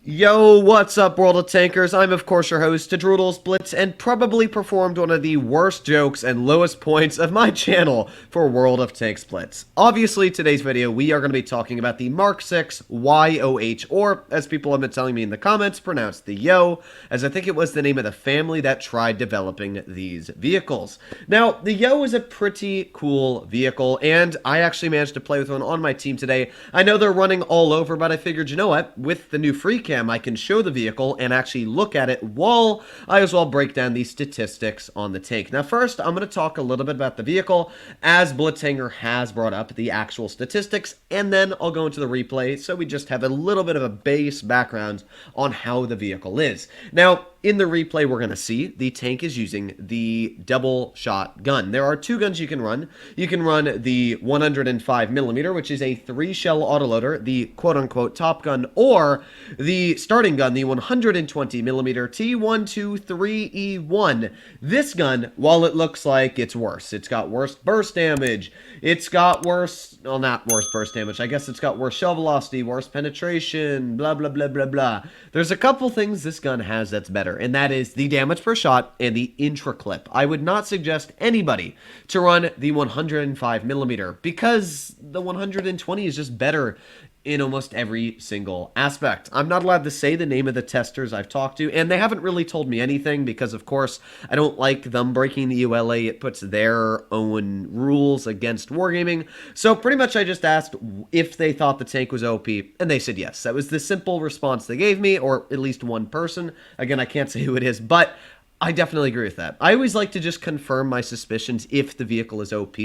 Yo, what's up, World of Tankers? I'm, of course, your host, World Blitz, and probably performed one of the worst jokes and lowest points of my channel for World of Tanks Blitz. Obviously, today's video, we are going to be talking about the Mark 6 YOH, or, as people have been telling me in the comments, pronounced the Yo, as I think it was the name of the family that tried developing these vehicles. Now, the Yo is a pretty cool vehicle, and I actually managed to play with one on my team today. I know they're running all over, but I figured, you know what, with the new free cam, I can show the vehicle and actually look at it while I as well break down the statistics on the tank. Now first, I'm going to talk a little bit about the vehicle as Blitzhanger has brought up the actual statistics, and then I'll go into the replay so we just have a little bit of a base background on how the vehicle is. Now, in the replay, we're going to see the tank is using the double shot gun. There are two guns you can run. You can run the 105mm, which is a 3-shell autoloader, the quote-unquote top gun, or the starting gun, the 120mm T123E1. This gun, while it looks like it's worse, it's got worse burst damage, it's got worse, well, not worse burst damage, I guess it's got worse shell velocity, worse penetration, blah, blah, blah, blah, blah. There's a couple things this gun has that's better, and that is the damage per shot and the intra clip. I would not suggest anybody to run the 105mm because the 120 is just better in almost every single aspect. I'm not allowed to say the name of the testers I've talked to, and they haven't really told me anything because, of course, I don't like them breaking the ULA. It puts their own rules against wargaming. So pretty much I just asked if they thought the tank was OP, and they said yes. That was the simple response they gave me, or at least one person. Again, I can't say who it is, but I definitely agree with that. I always like to just confirm my suspicions if the vehicle is OP.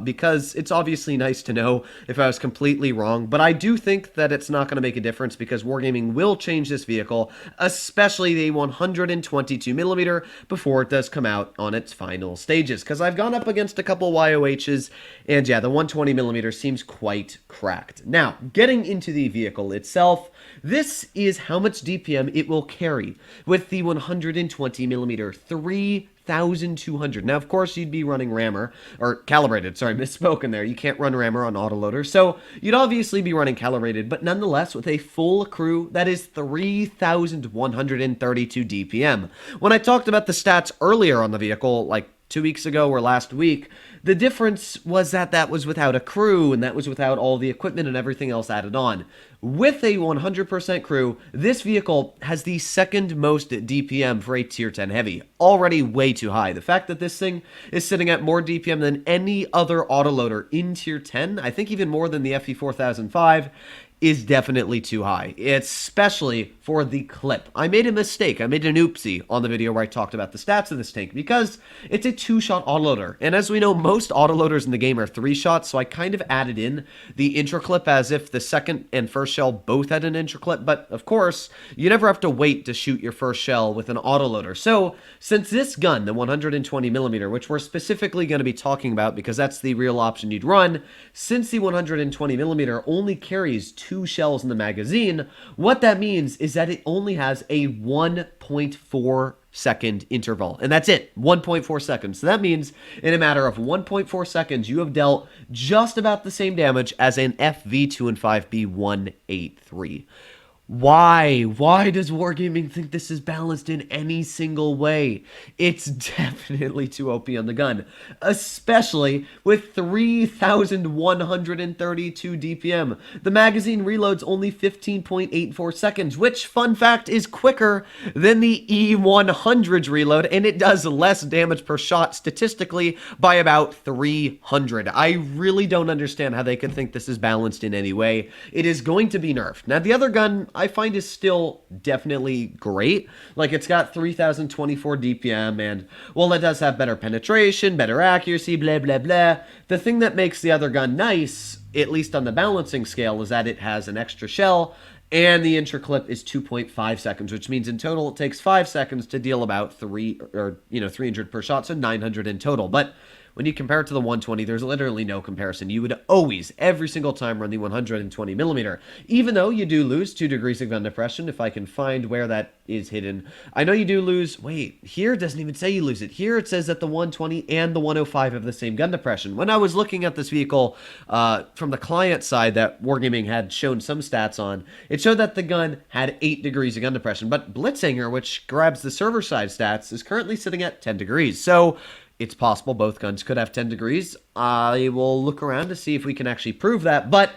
Because it's obviously nice to know if I was completely wrong, but I do think that it's not going to make a difference because Wargaming will change this vehicle, especially the 122mm, before it does come out on its final stages, because I've gone up against a couple YOHs, and yeah, the 120mm seems quite cracked. Now, getting into the vehicle itself, this is how much DPM it will carry with the 120mm 3,200. Now, of course, you'd be running rammer, or calibrated, sorry, misspoken there. You can't run rammer on autoloader, so you'd obviously be running calibrated, but nonetheless, with a full crew, that is 3,132 DPM. When I talked about the stats earlier on the vehicle, like 2 weeks ago or last week, the difference was that was without a crew, and that was without all the equipment and everything else added on. With a 100% crew, this vehicle has the second most DPM for a Tier 10 Heavy. Already way too high. The fact that this thing is sitting at more DPM than any other autoloader in Tier 10, I think even more than the FE4005, is definitely too high, especially for the clip. I made a mistake. I made an oopsie on the video where I talked about the stats of this tank because it's a 2-shot autoloader. And as we know, most autoloaders in the game are 3-shots, so I kind of added in the intra clip as if the second and first shell both had an intra clip. But of course, you never have to wait to shoot your first shell with an autoloader. So since this gun, the 120mm, which we're specifically going to be talking about because that's the real option you'd run, since the 120mm only carries 2 shells in the magazine, what that means is that it only has a 1.4 second interval, and that's it, 1.4 seconds. So that means in a matter of 1.4 seconds, you have dealt just about the same damage as an FV215B183. Why? Why does Wargaming think this is balanced in any single way? It's definitely too OP on the gun, especially with 3,132 DPM. The magazine reloads only 15.84 seconds, which, fun fact, is quicker than the E100's reload, and it does less damage per shot statistically by about 300. I really don't understand how they could think this is balanced in any way. It is going to be nerfed. Now, the other gun I find is still definitely great. Like, it's got 3,024 DPM, and, well, it does have better penetration, better accuracy, blah, blah, blah. The thing that makes the other gun nice, at least on the balancing scale, is that it has an extra shell, and the intra clip is 2.5 seconds, which means in total it takes 5 seconds to deal about 300 per shot, so 900 in total. But when you compare it to the 120, there's literally no comparison. You would always, every single time, run the 120 millimeter, even though you do lose 2 degrees of gun depression. If I can find where that is hidden, I know you do lose. Wait, here it doesn't even say you lose it. Here it says that the 120 and the 105 have the same gun depression. When I was looking at this vehicle from the client side that Wargaming had shown some stats on, it showed that the gun had 8 degrees of gun depression, but Blitzinger, which grabs the server side stats, is currently sitting at 10 degrees. So it's possible both guns could have 10 degrees. I will look around to see if we can actually prove that. But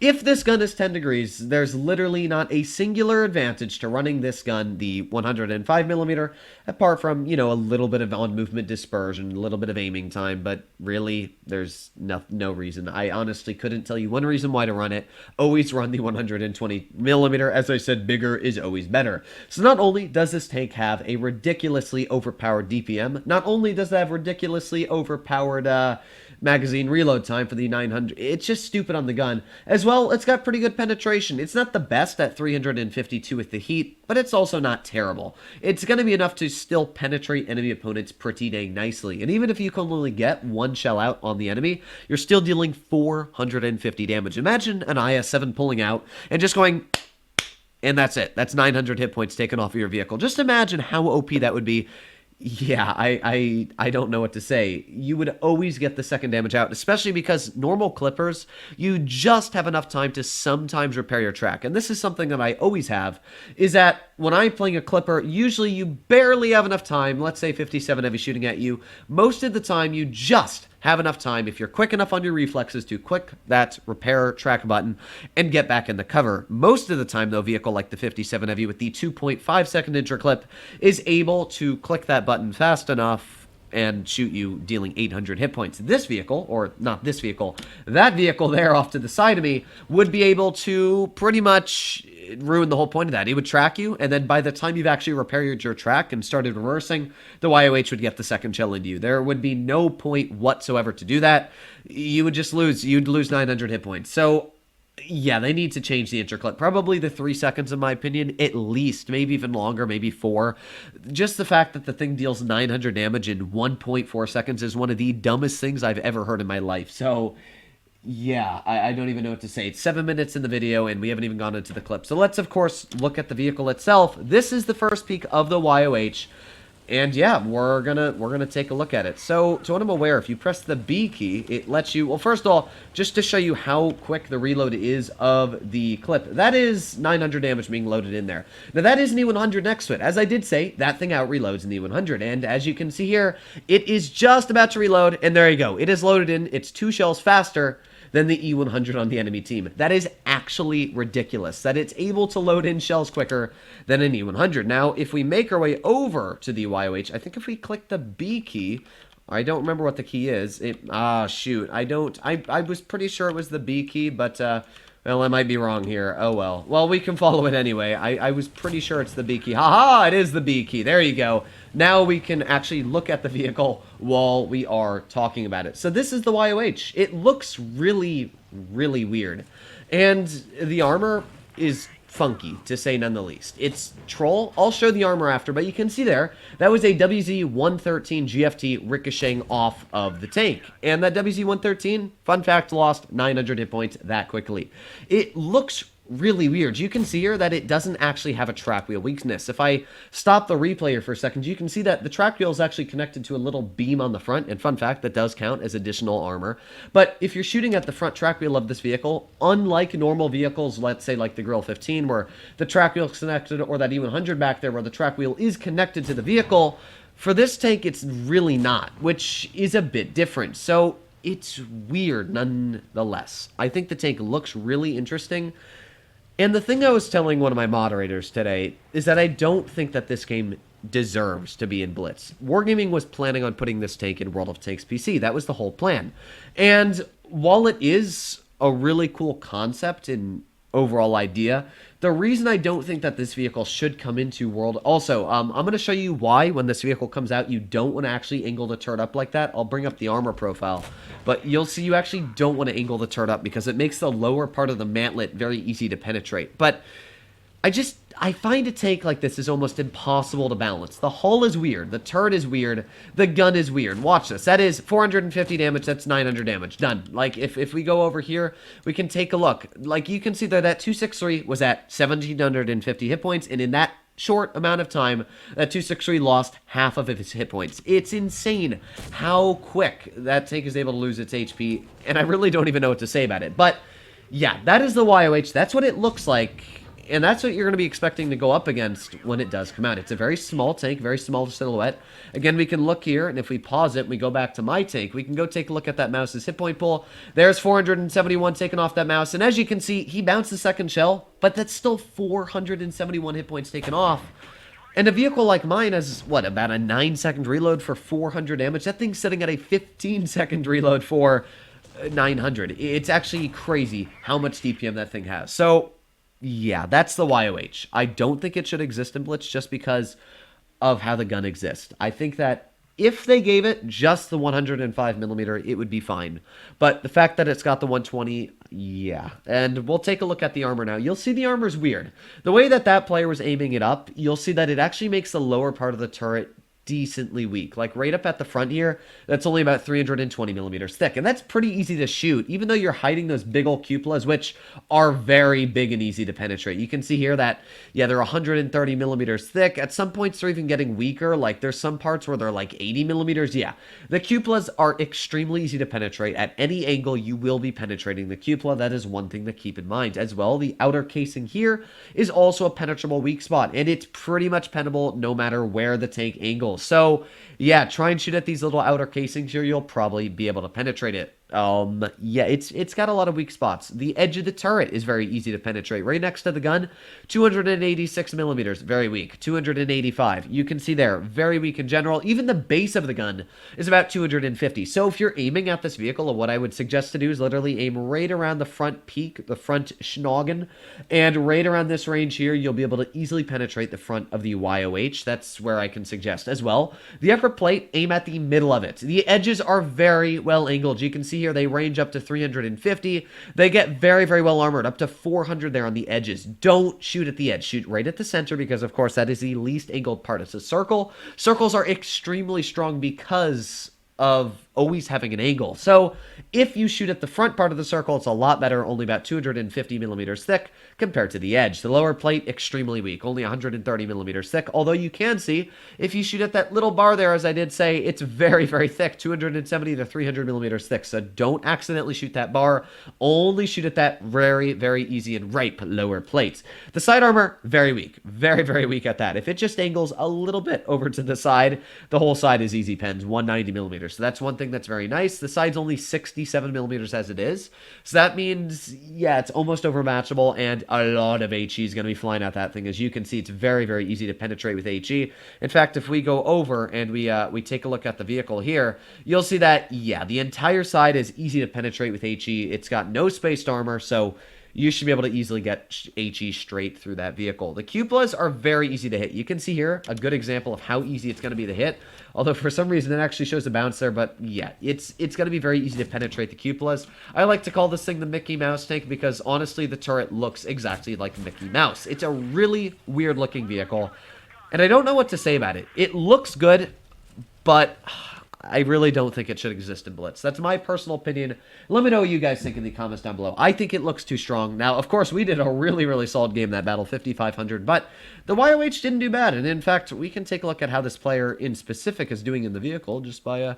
if this gun is 10 degrees, there's literally not a singular advantage to running this gun, the 105 millimeter, apart from, you know, a little bit of on-movement dispersion, a little bit of aiming time, but really, there's no reason. I honestly couldn't tell you one reason why to run it. Always run the 120 millimeter. As I said, bigger is always better. So not only does this tank have a ridiculously overpowered DPM, not only does it have ridiculously overpowered magazine reload time for the 900. It's just stupid on the gun. As well, it's got pretty good penetration. It's not the best at 352 with the heat, but it's also not terrible. It's going to be enough to still penetrate enemy opponents pretty dang nicely. And even if you can only get one shell out on the enemy, you're still dealing 450 damage. Imagine an IS-7 pulling out and just going... and that's it. That's 900 hit points taken off of your vehicle. Just imagine how OP that would be. Yeah, I don't know what to say. You would always get the second damage out, especially because normal clippers, you just have enough time to sometimes repair your track. And this is something that I always have, is that when I'm playing a clipper, usually you barely have enough time. Let's say 57 heavy shooting at you. Most of the time, you just have enough time, if you're quick enough on your reflexes, to click that repair track button and get back in the cover. Most of the time, though, a vehicle like the 57 heavy with the 2.5 second interclip is able to click that button fast enough and shoot you, dealing 800 hit points. This vehicle, or not this vehicle, that vehicle there off to the side of me, would be able to pretty much ruin the whole point of that. He would track you, and then by the time you've actually repaired your track and started reversing, the YOH would get the second shell into you. There would be no point whatsoever to do that. You would just lose. You'd lose 900 hit points. So, yeah, they need to change the interclip. Probably the 3 seconds, in my opinion, at least. Maybe even longer, maybe 4. Just the fact that the thing deals 900 damage in 1.4 seconds is one of the dumbest things I've ever heard in my life. So... yeah, I don't even know what to say. It's 7 minutes in the video, and we haven't even gone into the clip. So let's, of course, look at the vehicle itself. This is the first peek of the YOH, and yeah, we're gonna take a look at it. So, to what I'm aware, if you press the B key, it lets you... well, first of all, just to show you how quick the reload is of the clip, that is 900 damage being loaded in there. Now, that is an E100 next to it. As I did say, that thing out-reloads in the E100, and as you can see here, it is just about to reload, and there you go. It is loaded in. It's 2 shells faster than the E100 on the enemy team. That is actually ridiculous, that it's able to load in shells quicker than an E100. Now, if we make our way over to the YOH, I think if we click the B key, I don't remember what the key is. Shoot, I was pretty sure it was the B key, but, well, I might be wrong here. Oh, well. Well, we can follow it anyway. I was pretty sure it's the B key. Haha, it is the B key. There you go. Now we can actually look at the vehicle while we are talking about it. So this is the YOH. It looks really, really weird. And the armor is funky, to say none the least. It's troll. I'll show the armor after, but you can see there, that was a WZ-113 GFT ricocheting off of the tank. And that WZ-113, fun fact, lost 900 hit points that quickly. It looks really weird. You can see here that it doesn't actually have a track wheel weakness. If I stop the replayer for a second, you can see that the track wheel is actually connected to a little beam on the front, and fun fact, that does count as additional armor. But if you're shooting at the front track wheel of this vehicle, unlike normal vehicles, let's say like the Grill 15, where the track wheel is connected, or that E100 back there where the track wheel is connected to the vehicle, for this tank it's really not, which is a bit different. So it's weird nonetheless. I think the tank looks really interesting. And the thing I was telling one of my moderators today is that I don't think that this game deserves to be in Blitz. Wargaming was planning on putting this tank in World of Tanks PC. That was the whole plan. And while it is a really cool concept and overall idea, the reason I don't think that this vehicle should come into World... Also, I'm going to show you why when this vehicle comes out you don't want to actually angle the turret up like that. I'll bring up the armor profile. But you'll see you actually don't want to angle the turret up because it makes the lower part of the mantlet very easy to penetrate. But I find a tank like this is almost impossible to balance. The hull is weird. The turret is weird. The gun is weird. Watch this. That is 450 damage. That's 900 damage. Done. Like, if we go over here, we can take a look. Like, you can see that 263 was at 1,750 hit points, and in that short amount of time, that 263 lost half of its hit points. It's insane how quick that tank is able to lose its HP, and I really don't even know what to say about it. But, yeah, that is the YOH. That's what it looks like. And that's what you're going to be expecting to go up against when it does come out. It's a very small tank, very small silhouette. Again, we can look here, and if we pause it, we go back to my tank, we can go take a look at that mouse's hit point pool. There's 471 taken off that mouse, and as you can see, he bounced the second shell, but that's still 471 hit points taken off. And a vehicle like mine has, what, about a 9-second reload for 400 damage? That thing's sitting at a 15-second reload for 900. It's actually crazy how much DPM that thing has. So, yeah, that's the YOH. I don't think it should exist in Blitz just because of how the gun exists. I think that if they gave it just the 105mm, it would be fine. But the fact that it's got the 120, yeah. And we'll take a look at the armor now. You'll see the armor's weird. The way that player was aiming it up, you'll see that it actually makes the lower part of the turret decently weak. Like right up at the front here, that's only about 320mm thick, and that's pretty easy to shoot, even though you're hiding those big old cupolas, which are very big and easy to penetrate. You can see here that, yeah, they're 130mm thick. At some points, they're even getting weaker. Like there's some parts where they're like 80mm. Yeah, the cupolas are extremely easy to penetrate. At any angle, you will be penetrating the cupola. That is one thing to keep in mind as well. The outer casing here is also a penetrable weak spot, and it's pretty much penable no matter where the tank angles. So, yeah, try and shoot at these little outer casings here. You'll probably be able to penetrate it. Yeah, it's got a lot of weak spots. The edge of the turret is very easy to penetrate. Right next to the gun, 286mm, very weak. 285, you can see there, very weak in general. Even the base of the gun is about 250. So if you're aiming at this vehicle, what I would suggest to do is literally aim right around the front peak, the front schnoggin, and right around this range here, you'll be able to easily penetrate the front of the YOH. That's where I can suggest as well. The upper plate, aim at the middle of it. The edges are very well angled. You can see here they range up to 350. They get very, very well armored, up to 400 there on the edges. Don't shoot at the edge. Shoot right at the center because, of course, that is the least angled part. It's a circle. Circles are extremely strong because of always having an angle. So if you shoot at the front part of the circle, it's a lot better, only about 250mm thick compared to the edge. The lower plate, extremely weak, only 130mm thick, although you can see, if you shoot at that little bar there, as I did say, it's very, very thick, 270 to 300mm thick, so don't accidentally shoot that bar, only shoot at that very, very easy and ripe lower plates. The side armor, very weak, very, very weak at that. If it just angles a little bit over to the side, the whole side is easy pens, 190mm, so that's one thing that's very nice. The side's only 67mm as it is, so that means, yeah, it's almost overmatchable, and a lot of HE is going to be flying at that thing. As you can see, it's very, very easy to penetrate with HE. In fact, if we go over and we take a look at the vehicle here, you'll see that, yeah, the entire side is easy to penetrate with HE. It's got no spaced armor, so you should be able to easily get HE straight through that vehicle. The cupolas are very easy to hit. You can see here a good example of how easy it's going to be to hit, although for some reason it actually shows a bounce there, but yeah, it's going to be very easy to penetrate the cupolas. I like to call this thing the Mickey Mouse tank because honestly the turret looks exactly like Mickey Mouse. It's a really weird looking vehicle, and I don't know what to say about it. It looks good, but I really don't think it should exist in Blitz. That's my personal opinion. Let me know what you guys think in the comments down below. I think it looks too strong. Now, of course, we did a really, really solid game that battle, 5,500, but the YOH didn't do bad. And in fact, we can take a look at how this player in specific is doing in the vehicle just by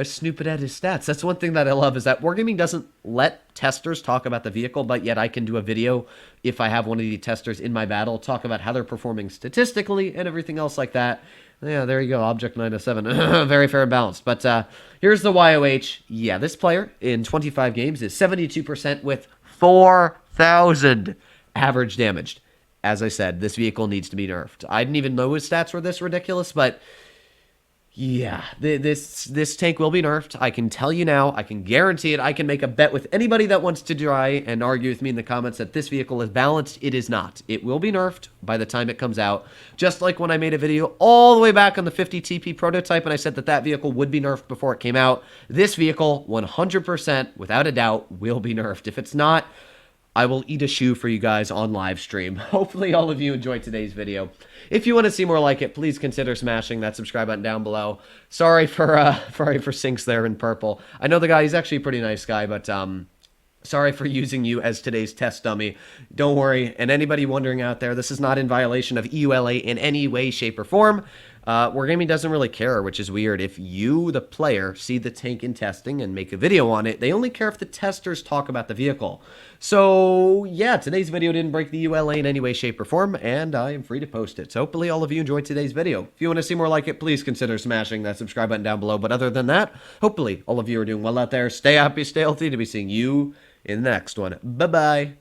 snooping at his stats. That's one thing that I love is that Wargaming doesn't let testers talk about the vehicle, but yet I can do a video if I have one of the testers in my battle, talk about how they're performing statistically and everything else like that. Yeah, there you go, Object 907. Very fair and balanced. But here's the YOH. Yeah, this player in 25 games is 72% with 4,000 average damaged. As I said, this vehicle needs to be nerfed. I didn't even know his stats were this ridiculous, but yeah, this tank will be nerfed. I can tell you now. I can guarantee it. I can make a bet with anybody that wants to try and argue with me in the comments that this vehicle is balanced. It is not. It will be nerfed by the time it comes out. Just like when I made a video all the way back on the 50 TP prototype and I said that that vehicle would be nerfed before it came out. This vehicle, 100%, without a doubt, will be nerfed. If it's not, I will eat a shoe for you guys on live stream. Hopefully all of you enjoyed today's video. If you want to see more like it, please consider smashing that subscribe button down below. Sorry for Sinks there in purple. I know the guy, he's actually a pretty nice guy, but sorry for using you as today's test dummy. Don't worry, and anybody wondering out there, this is not in violation of EULA in any way, shape, or form. Wargaming doesn't really care, which is weird. If you, the player, see the tank in testing and make a video on it, they only care if the testers talk about the vehicle. So, yeah, today's video didn't break the EULA in any way, shape, or form, and I am free to post it. So hopefully all of you enjoyed today's video. If you want to see more like it, please consider smashing that subscribe button down below. But other than that, hopefully all of you are doing well out there. Stay happy, stay healthy, to be seeing you in the next one. Bye-bye.